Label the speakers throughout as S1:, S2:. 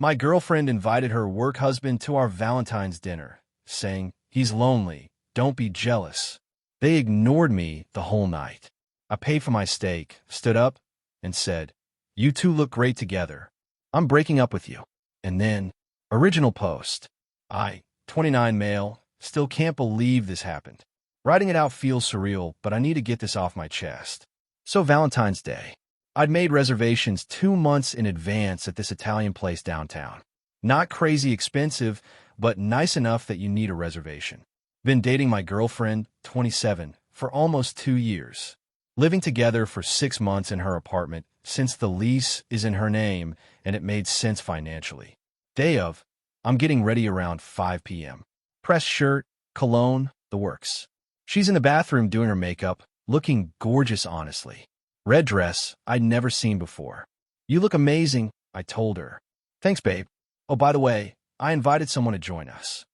S1: My girlfriend invited her work husband to our Valentine's dinner, saying, "He's lonely, don't be jealous." They ignored me the whole night. I paid for my steak, stood up, and said, "You two look great together. I'm breaking up with you." And then, original post. 29 male, still can't believe this happened. Writing it out feels surreal, but I need to get this off my chest. So Valentine's Day. I'd made reservations 2 months in advance at this Italian place downtown. Not crazy expensive, but nice enough that you need a reservation. Been dating my girlfriend, 27, for almost 2 years. Living together for 6 months in her apartment since the lease is in her name and it made sense financially. Day of, I'm getting ready around 5 p.m. Pressed shirt, cologne, the works. She's in the bathroom doing her makeup, looking gorgeous honestly. Red dress I'd never seen before. "You look amazing," I told her. "Thanks, babe. Oh, by the way, I invited someone to join us."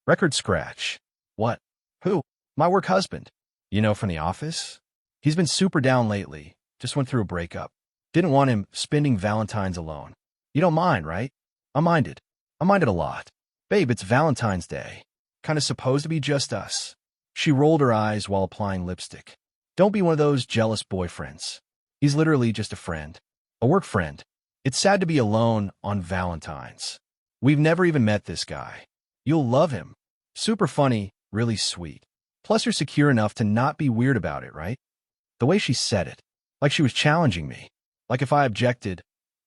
S1: Record scratch. "What? Who?" "My work husband. You know, from the office? He's been super down lately. Just went through a breakup. Didn't want him spending Valentine's alone. You don't mind, right?" I minded. I minded a lot. "Babe, it's Valentine's Day. Kinda supposed to be just us." She rolled her eyes while applying lipstick. "Don't be one of those jealous boyfriends. He's literally just a friend. A work friend. It's sad to be alone on Valentine's. We've never even met this guy. You'll love him. Super funny, really sweet. Plus you're secure enough to not be weird about it, right?" The way she said it, like she was challenging me. Like if I objected,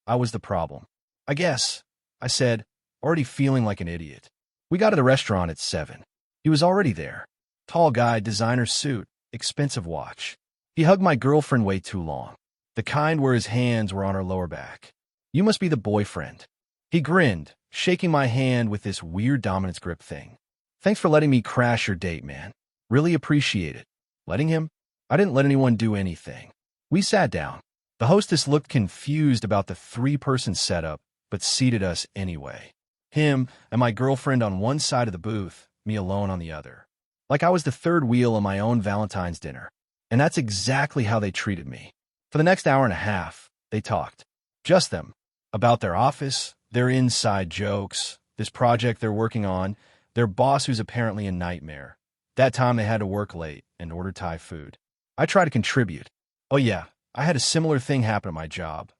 S1: I was the problem. "I guess," I said, already feeling like an idiot. We got to the restaurant at 7. He was already there. Tall guy, designer suit, expensive watch. He hugged my girlfriend way too long. The kind where his hands were on her lower back. "You must be the boyfriend." He grinned, shaking my hand with this weird dominance grip thing. "Thanks for letting me crash your date, man. Really appreciate it." Letting him? I didn't let anyone do anything. We sat down. The hostess looked confused about the 3-person setup, but seated us anyway. Him and my girlfriend on one side of the booth, me alone on the other. Like I was the third wheel on my own Valentine's dinner. And that's exactly how they treated me. For the next hour and a half, they talked. Just them. About their office, their inside jokes, this project they're working on, their boss who's apparently a nightmare. That time they had to work late and order Thai food. I try to contribute. "Oh yeah, I had a similar thing happen at my job."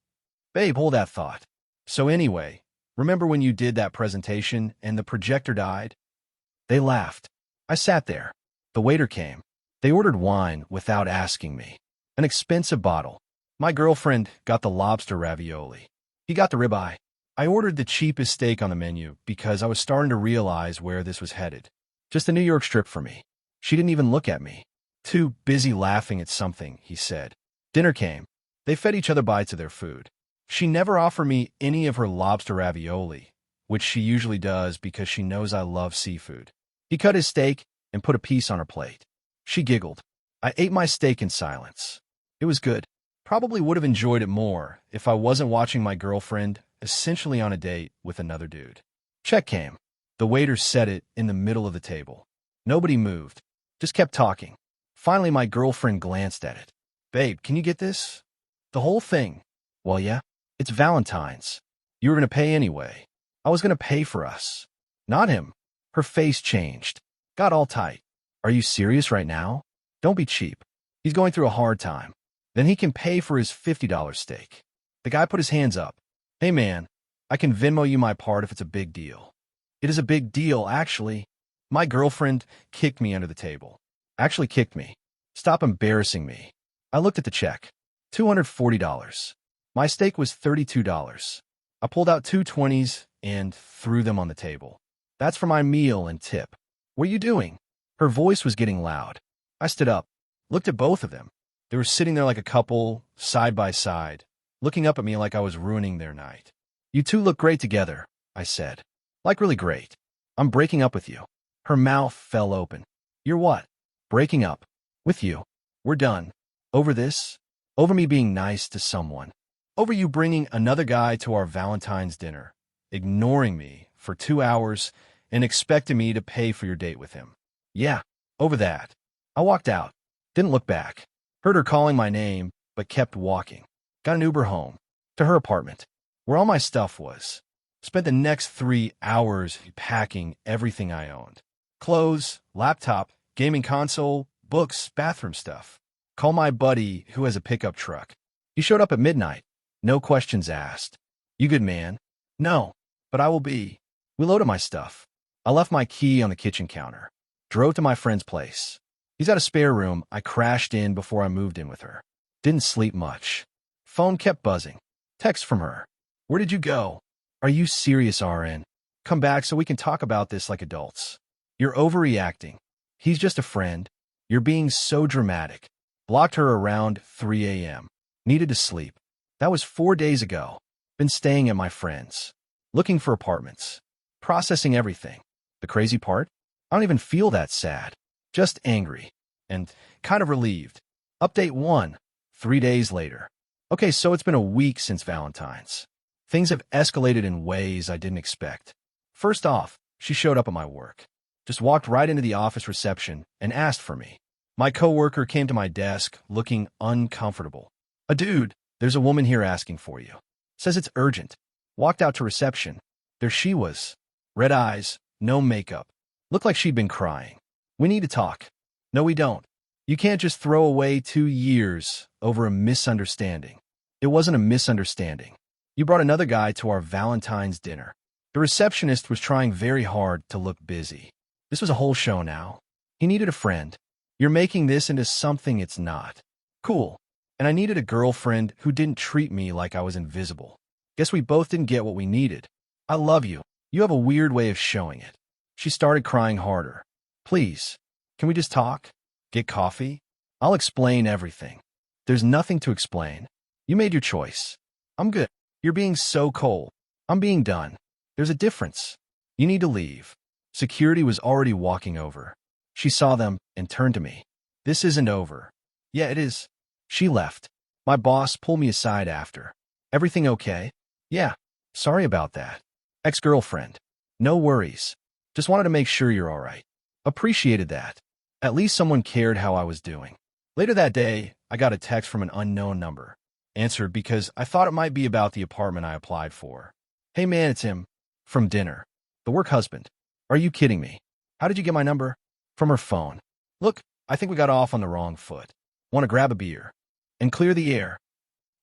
S1: "Babe, hold that thought. So anyway, remember when you did that presentation and the projector died?" They laughed. I sat there. The waiter came. They ordered wine without asking me. An expensive bottle. My girlfriend got the lobster ravioli. He got the ribeye. I ordered the cheapest steak on the menu because I was starting to realize where this was headed. Just a New York strip for me. She didn't even look at me. "Too busy laughing at something," he said. Dinner came. They fed each other bites of their food. She never offered me any of her lobster ravioli, which she usually does because she knows I love seafood. He cut his steak and put a piece on her plate. She giggled. I ate my steak in silence. It was good. Probably would have enjoyed it more if I wasn't watching my girlfriend essentially on a date with another dude. Check came. The waiter set it in the middle of the table. Nobody moved. Just kept talking. Finally, my girlfriend glanced at it. "Babe, can you get this?" "The whole thing?" "Well, yeah. It's Valentine's. You were going to pay anyway." "I was going to pay for us." "Not him." Her face changed. Got all tight. "Are you serious right now? Don't be cheap. He's going through a hard time. Then he can pay for his $50 steak." The guy put his hands up. "Hey man, I can Venmo you my part if it's a big deal." "It is a big deal, actually." My girlfriend kicked me under the table. Actually kicked me. "Stop embarrassing me." I looked at the check. $240. My steak was $32. I pulled out 2 20s and threw them on the table. "That's for my meal and tip." "What are you doing?" Her voice was getting loud. I stood up, looked at both of them. They were sitting there like a couple, side by side, looking up at me like I was ruining their night. "You two look great together," I said. "Like really great. I'm breaking up with you." Her mouth fell open. "You're what?" "Breaking up. With you. We're done." "Over this?" "Over me being nice to someone. Over you bringing another guy to our Valentine's dinner, ignoring me for 2 hours and expecting me to pay for your date with him." "Yeah, over that." I walked out. Didn't look back. Heard her calling my name, but kept walking. Got an Uber home. To her apartment. Where all my stuff was. Spent the next 3 hours packing everything I owned. Clothes, laptop, gaming console, books, bathroom stuff. Call my buddy who has a pickup truck. He showed up at midnight. No questions asked. You good, man? No, but I will be. We loaded my stuff. I left my key on the kitchen counter. Drove to my friend's place. He's got a spare room. I crashed in before I moved in with her. Didn't sleep much. Phone kept buzzing. Text from her. Where did you go? Are you serious, RN? Come back so we can talk about this like adults. You're overreacting. He's just a friend. You're being so dramatic. Blocked her around 3 a.m. Needed to sleep. That was 4 days ago. Been staying at my friend's. Looking for apartments. Processing everything. The crazy part? I don't even feel that sad. Just angry. And kind of relieved. Update 1. 3 days later. Okay, so it's been a week since Valentine's. Things have escalated in ways I didn't expect. First off, she showed up at my work. Just walked right into the office reception and asked for me. My coworker came to my desk looking uncomfortable. Dude, there's a woman here asking for you. Says it's urgent. Walked out to reception. There she was. Red eyes, no makeup. Looked like she'd been crying. We need to talk. No, we don't. You can't just throw away 2 years over a misunderstanding. It wasn't a misunderstanding. You brought another guy to our Valentine's dinner. The receptionist was trying very hard to look busy. This was a whole show now. He needed a friend. You're making this into something it's not. Cool. And I needed a girlfriend who didn't treat me like I was invisible. Guess we both didn't get what we needed. I love you. You have a weird way of showing it. She started crying harder. Please, can we just talk? Get coffee? I'll explain everything. There's nothing to explain. You made your choice. I'm good. You're being so cold. I'm being done. There's a difference. You need to leave. Security was already walking over. She saw them and turned to me. This isn't over. Yeah, it is. She left. My boss pulled me aside after. Everything okay? Yeah. Sorry about that. Ex-girlfriend. No worries. Just wanted to make sure you're all right. Appreciated that. At least someone cared how I was doing. Later that day, I got a text from an unknown number. Answered because I thought it might be about the apartment I applied for. Hey man, it's him. From dinner. The work husband. Are you kidding me? How did you get my number? From her phone. Look, I think we got off on the wrong foot. Want to grab a beer? And clear the air?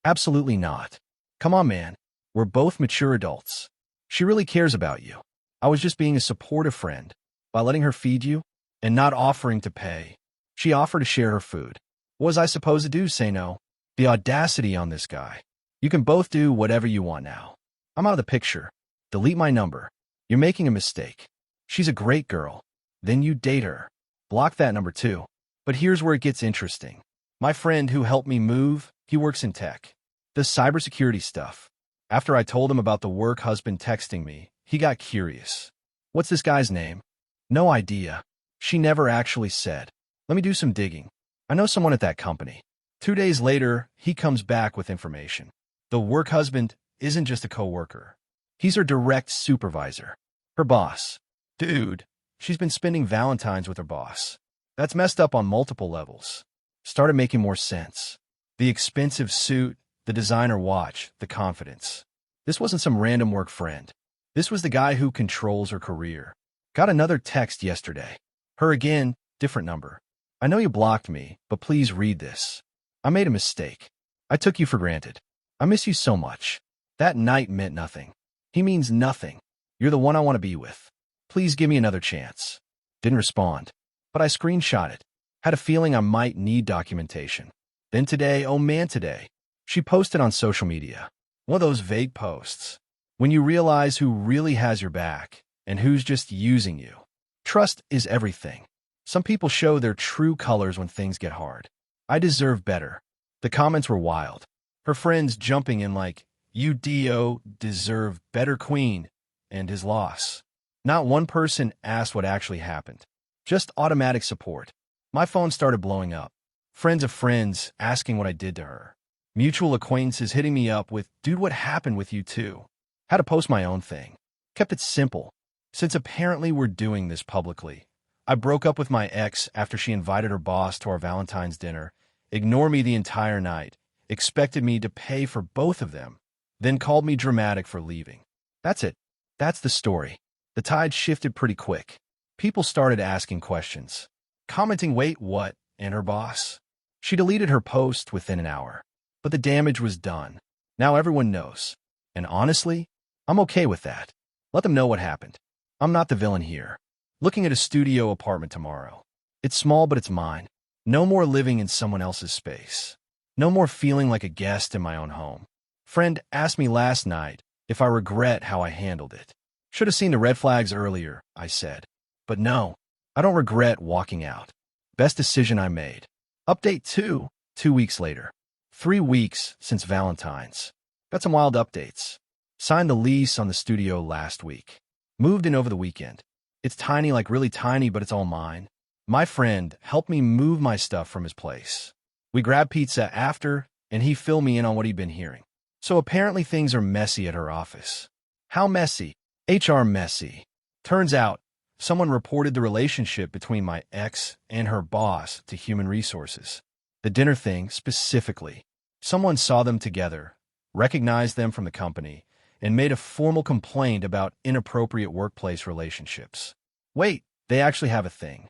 S1: Absolutely not. Come on, man. We're both mature adults. She really cares about you. I was just being a supportive friend. By letting her feed you and not offering to pay. She offered to share her food. What was I supposed to do? Say no? The audacity on this guy. You can both do whatever you want now. I'm out of the picture. Delete my number. You're making a mistake. She's a great girl. Then you date her. Block that number too. But here's where it gets interesting. My friend who helped me move, he works in tech. Does cybersecurity stuff. After I told him about the work husband texting me, he got curious. What's this guy's name? No idea. She never actually said. Let me do some digging. I know someone at that company. 2 days later, he comes back with information. The work husband isn't just a coworker. He's her direct supervisor. Her boss. Dude, she's been spending Valentines with her boss. That's messed up on multiple levels. Started making more sense. The expensive suit, the designer watch, the confidence. This wasn't some random work friend. This was the guy who controls her career. Got another text yesterday. Her again, different number. I know you blocked me, but please read this. I made a mistake. I took you for granted. I miss you so much. That night meant nothing. He means nothing. You're the one I want to be with. Please give me another chance. Didn't respond. But I screenshot it. Had a feeling I might need documentation. Then today, oh man today, she posted on social media. One of those vague posts. When you realize who really has your back and who's just using you. Trust is everything. Some people show their true colors when things get hard. I deserve better. The comments were wild. Her friends jumping in like, you do deserve better queen, and his loss. Not one person asked what actually happened. Just automatic support. My phone started blowing up. Friends of friends asking what I did to her. Mutual acquaintances hitting me up with, dude, what happened with you too? Had to post my own thing. Kept it simple. Since apparently we're doing this publicly, I broke up with my ex after she invited her boss to our Valentine's dinner, ignored me the entire night, expected me to pay for both of them, then called me dramatic for leaving. That's it. That's the story. The tide shifted pretty quick. People started asking questions, commenting, "Wait, what?" and her boss. She deleted her post within an hour. But the damage was done. Now everyone knows. And honestly, I'm okay with that. Let them know what happened. I'm not the villain here. Looking at a studio apartment tomorrow. It's small, but it's mine. No more living in someone else's space. No more feeling like a guest in my own home. Friend asked me last night if I regret how I handled it. Should have seen the red flags earlier, I said. But no, I don't regret walking out. Best decision I made. Update 2, 2 weeks later. 3 weeks since Valentine's. Got some wild updates. Signed the lease on the studio last week. Moved in over the weekend. It's tiny, like really tiny, but it's all mine. My friend helped me move my stuff from his place. We grabbed pizza after, and he filled me in on what he'd been hearing. So apparently things are messy at her office. How messy? HR messy. Turns out, someone reported the relationship between my ex and her boss to human resources. The dinner thing specifically. Someone saw them together, recognized them from the company, and made a formal complaint about inappropriate workplace relationships. Wait, they actually have a thing.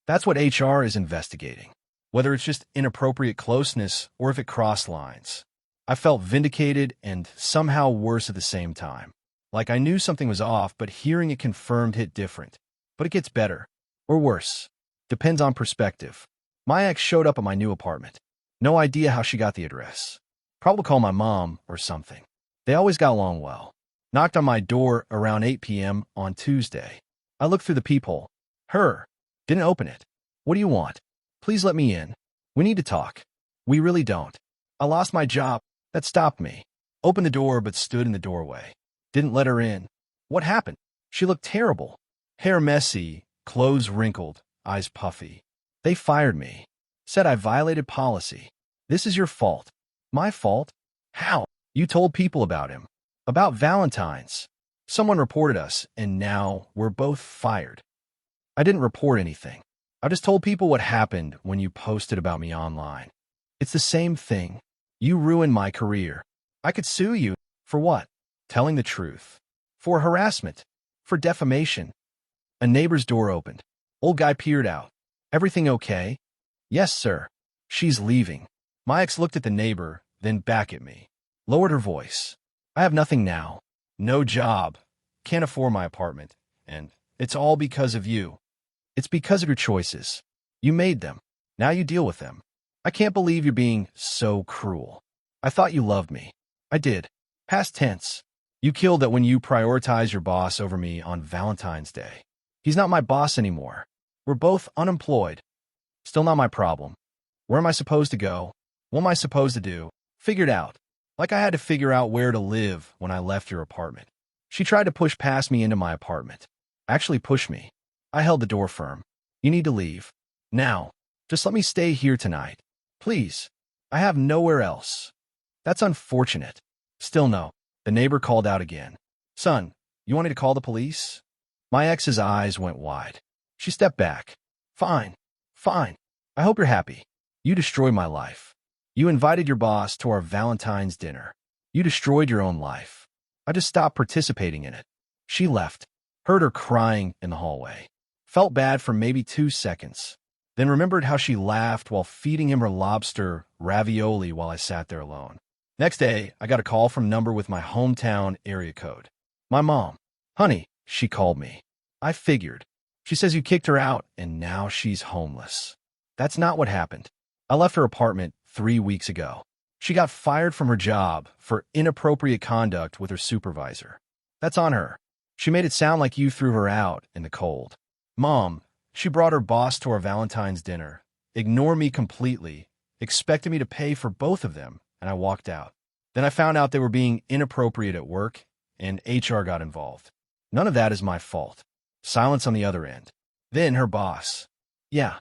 S1: That's what HR is investigating. Whether it's just inappropriate closeness or if it crossed lines. I felt vindicated and somehow worse at the same time. Like I knew something was off, but hearing it confirmed hit different. But it gets better. Or worse. Depends on perspective. My ex showed up at my new apartment. No idea how she got the address. Probably called my mom or something. They always got along well. Knocked on my door around 8 p.m. on Tuesday. I looked through the peephole. Her. Didn't open it. What do you want? Please let me in. We need to talk. We really don't. I lost my job. That stopped me. Opened the door but stood in the doorway. Didn't let her in. What happened? She looked terrible. Hair messy, clothes wrinkled, eyes puffy. They fired me. Said I violated policy. This is your fault. My fault? How? You told people about him. About Valentine's. Someone reported us, and now we're both fired. I didn't report anything. I just told people what happened when you posted about me online. It's the same thing. You ruined my career. I could sue you. For what? Telling the truth. For harassment. For defamation. A neighbor's door opened. Old guy peered out. Everything okay? Yes, sir. She's leaving. My ex looked at the neighbor, then back at me. Lowered her voice. I have nothing now. No job. Can't afford my apartment. And it's all because of you. It's because of your choices. You made them. Now you deal with them. I can't believe you're being so cruel. I thought you loved me. I did. Past tense. You killed that when you prioritize your boss over me on Valentine's Day. He's not my boss anymore. We're both unemployed. Still not my problem. Where am I supposed to go? What am I supposed to do? Figured out. Like I had to figure out where to live when I left your apartment. She tried to push past me into my apartment. Actually pushed me. I held the door firm. You need to leave. Now. Just let me stay here tonight. Please. I have nowhere else. That's unfortunate. Still no. The neighbor called out again. Son, you want me to call the police? My ex's eyes went wide. She stepped back. Fine. Fine. I hope you're happy. You destroyed my life. You invited your boss to our Valentine's dinner. You destroyed your own life. I just stopped participating in it. She left. Heard her crying in the hallway. Felt bad for maybe 2 seconds. Then remembered how she laughed while feeding him her lobster ravioli while I sat there alone. Next day, I got a call from a number with my hometown area code. My mom. Honey, she called me. I figured. She says you kicked her out and now she's homeless. That's not what happened. I left her apartment 3 weeks ago. She got fired from her job for inappropriate conduct with her supervisor. That's on her. She made it sound like you threw her out in the cold. Mom, she brought her boss to our Valentine's dinner, ignored me completely, expected me to pay for both of them, and I walked out. Then I found out they were being inappropriate at work, and HR got involved. None of that is my fault. Silence on the other end. Then her boss. Yeah.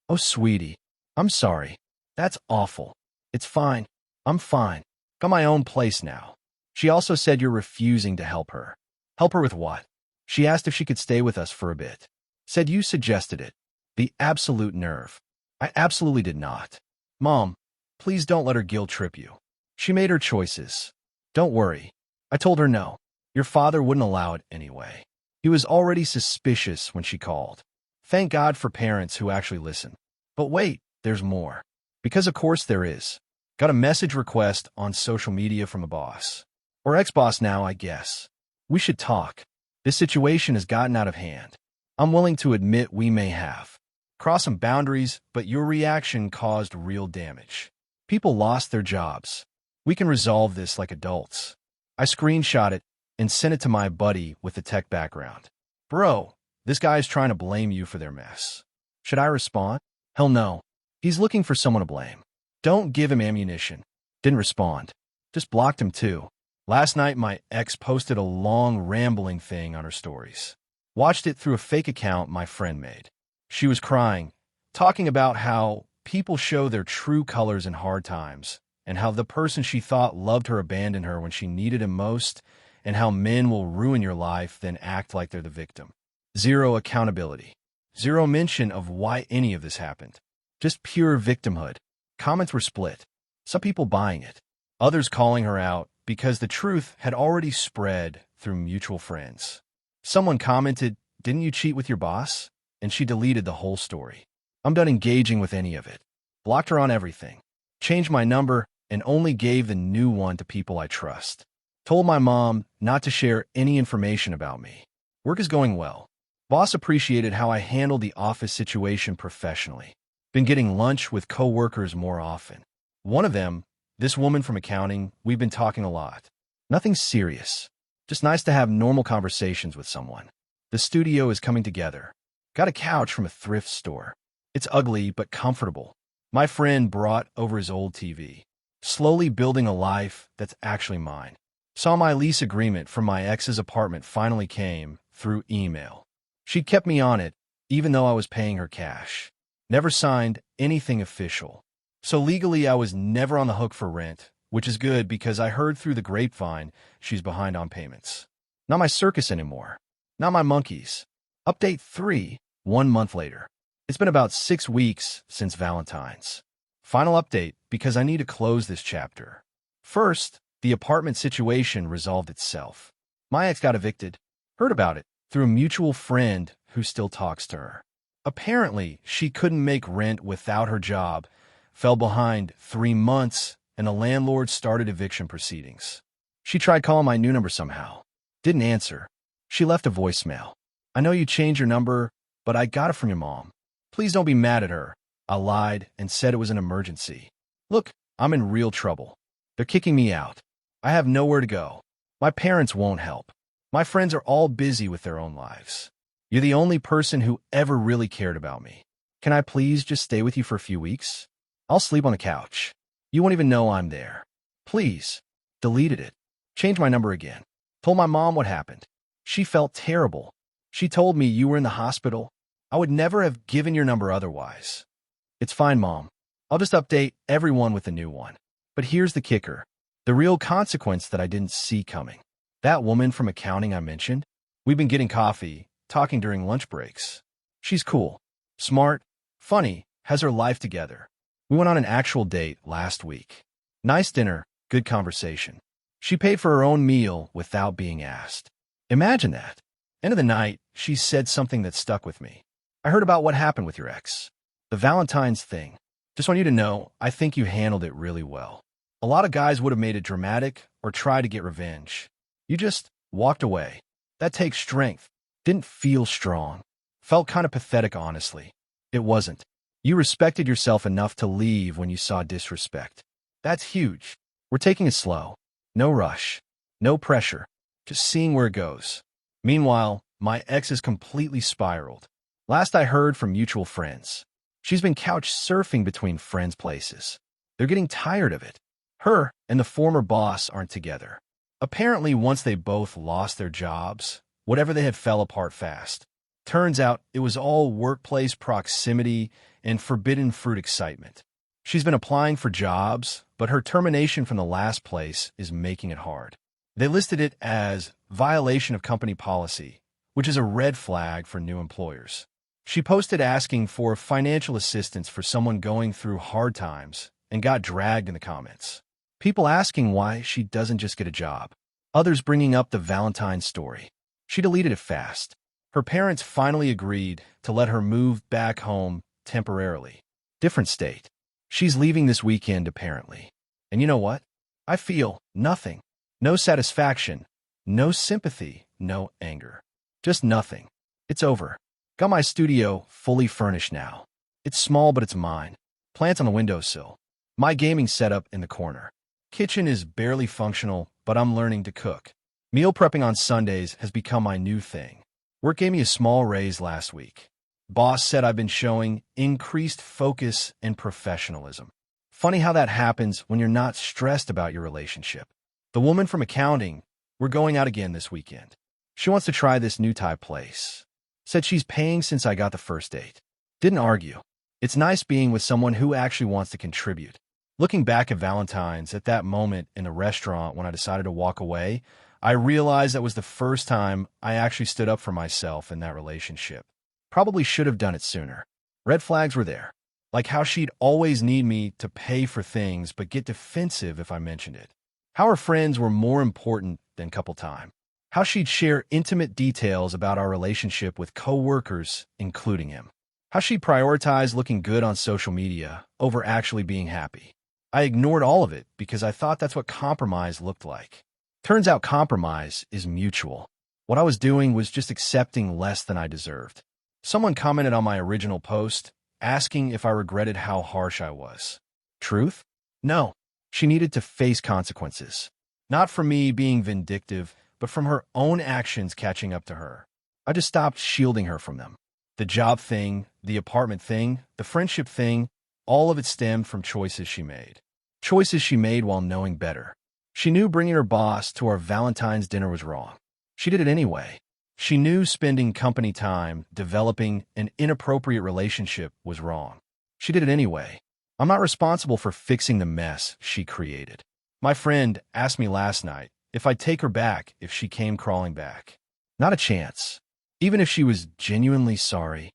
S1: Oh, sweetie. I'm sorry. That's awful. It's fine. I'm fine. Got my own place now. She also said you're refusing to help her. Help her with what? She asked if she could stay with us for a bit. Said you suggested it. The absolute nerve. I absolutely did not. Mom, please don't let her guilt trip you. She made her choices. Don't worry. I told her no. Your father wouldn't allow it anyway. He was already suspicious when she called. Thank God for parents who actually listen. But wait, there's more. Because of course there is. Got a message request on social media from a boss. Or ex-boss now, I guess. We should talk. This situation has gotten out of hand. I'm willing to admit we may have crossed some boundaries, but your reaction caused real damage. People lost their jobs. We can resolve this like adults. I screenshot it and sent it to my buddy with the tech background. Bro, this guy's trying to blame you for their mess. Should I respond? Hell no. He's looking for someone to blame. Don't give him ammunition. Didn't respond. Just blocked him too. Last night, my ex posted a long, rambling thing on her stories. Watched it through a fake account my friend made. She was crying, talking about how people show their true colors in hard times, and how the person she thought loved her abandoned her when she needed him most, and how men will ruin your life then act like they're the victim. Zero accountability. Zero mention of why any of this happened. Just pure victimhood. Comments were split. Some people buying it. Others calling her out because the truth had already spread through mutual friends. Someone commented, "Didn't you cheat with your boss?" And she deleted the whole story. I'm done engaging with any of it. Blocked her on everything. Changed my number and only gave the new one to people I trust. Told my mom not to share any information about me. Work is going well. Boss appreciated how I handled the office situation professionally. Been getting lunch with coworkers more often. One of them, this woman from accounting, we've been talking a lot. Nothing serious. Just nice to have normal conversations with someone. The studio is coming together. Got a couch from a thrift store. It's ugly but comfortable. My friend brought over his old TV. Slowly building a life that's actually mine. Saw my lease agreement from my ex's apartment finally came through email. She kept me on it, even though I was paying her cash. Never signed anything official. So legally I was never on the hook for rent, which is good because I heard through the grapevine she's behind on payments. Not my circus anymore. Not my monkeys. Update 3, 1 month later. It's been about 6 weeks since Valentine's. Final update because I need to close this chapter. First, the apartment situation resolved itself. My ex got evicted. Heard about it through a mutual friend who still talks to her. Apparently, she couldn't make rent without her job, fell behind 3 months, and the landlord started eviction proceedings. She tried calling my new number somehow. Didn't answer. She left a voicemail. I know you changed your number, but I got it from your mom. Please don't be mad at her. I lied and said it was an emergency. Look, I'm in real trouble. They're kicking me out. I have nowhere to go. My parents won't help. My friends are all busy with their own lives. You're the only person who ever really cared about me. Can I please just stay with you for a few weeks? I'll sleep on the couch. You won't even know I'm there. Please. Deleted it. Changed my number again. Told my mom what happened. She felt terrible. She told me you were in the hospital. I would never have given your number otherwise. It's fine, Mom. I'll just update everyone with a new one. But here's the kicker. The real consequence that I didn't see coming. That woman from accounting I mentioned, we've been getting coffee, talking during lunch breaks. She's cool, smart, funny, has her life together. We went on an actual date last week. Nice dinner, good conversation. She paid for her own meal without being asked. Imagine that. End of the night, she said something that stuck with me. I heard about what happened with your ex. The Valentine's thing. Just want you to know, I think you handled it really well. A lot of guys would have made it dramatic or tried to get revenge. You just walked away. That takes strength. Didn't feel strong. Felt kind of pathetic, honestly. It wasn't. You respected yourself enough to leave when you saw disrespect. That's huge. We're taking it slow. No rush. No pressure. Just seeing where it goes. Meanwhile, my ex is completely spiraled. Last I heard from mutual friends. She's been couch surfing between friends' places. They're getting tired of it. Her and the former boss aren't together. Apparently, once they both lost their jobs, whatever they had fell apart fast. Turns out it was all workplace proximity and forbidden fruit excitement. She's been applying for jobs, but her termination from the last place is making it hard. They listed it as violation of company policy, which is a red flag for new employers. She posted asking for financial assistance for someone going through hard times and got dragged in the comments. People asking why she doesn't just get a job. Others bringing up the Valentine story. She deleted it fast. Her parents finally agreed to let her move back home temporarily. Different state. She's leaving this weekend, apparently. And you know what? I feel nothing. No satisfaction. No sympathy. No anger. Just nothing. It's over. Got my studio fully furnished now. It's small, but it's mine. Plant on the windowsill. My gaming setup in the corner. Kitchen is barely functional, but I'm learning to cook. Meal prepping on Sundays has become my new thing. Work gave me a small raise last week. Boss said I've been showing increased focus and professionalism. Funny how that happens when you're not stressed about your relationship. The woman from accounting, we're going out again this weekend. She wants to try this new Thai place. Said she's paying since I got the first date. Didn't argue. It's nice being with someone who actually wants to contribute. Looking back at Valentine's, at that moment in the restaurant when I decided to walk away, I realized that was the first time I actually stood up for myself in that relationship. Probably should have done it sooner. Red flags were there. Like how she'd always need me to pay for things but get defensive if I mentioned it. How her friends were more important than couple time. How she'd share intimate details about our relationship with co-workers, including him. How she'd prioritize looking good on social media over actually being happy. I ignored all of it because I thought that's what compromise looked like. Turns out compromise is mutual. What I was doing was just accepting less than I deserved. Someone commented on my original post, asking if I regretted how harsh I was. Truth? No. She needed to face consequences. Not from me being vindictive, but from her own actions catching up to her. I just stopped shielding her from them. The job thing, the apartment thing, the friendship thing, all of it stemmed from choices she made. Choices she made while knowing better. She knew bringing her boss to our Valentine's dinner was wrong. She did it anyway. She knew spending company time developing an inappropriate relationship was wrong. She did it anyway. I'm not responsible for fixing the mess she created. My friend asked me last night if I'd take her back if she came crawling back. Not a chance. Even if she was genuinely sorry.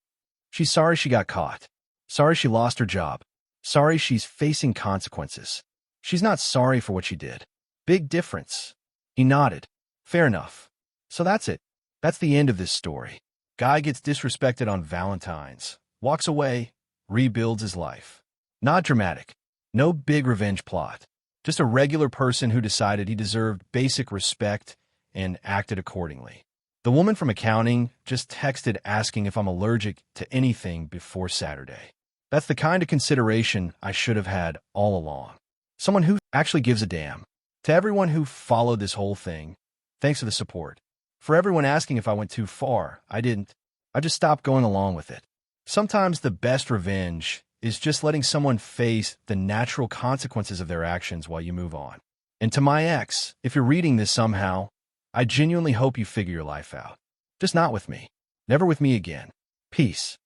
S1: She's sorry she got caught. Sorry she lost her job. Sorry she's facing consequences. She's not sorry for what she did. Big difference. He nodded. Fair enough. So that's it. That's the end of this story. Guy gets disrespected on Valentine's, walks away, rebuilds his life. Not dramatic. No big revenge plot. Just a regular person who decided he deserved basic respect and acted accordingly. The woman from accounting just texted asking if I'm allergic to anything before Saturday. That's the kind of consideration I should have had all along. Someone who actually gives a damn. To everyone who followed this whole thing, thanks for the support. For everyone asking if I went too far, I didn't. I just stopped going along with it. Sometimes the best revenge is just letting someone face the natural consequences of their actions while you move on. And to my ex, if you're reading this somehow, I genuinely hope you figure your life out. Just not with me. Never with me again. Peace.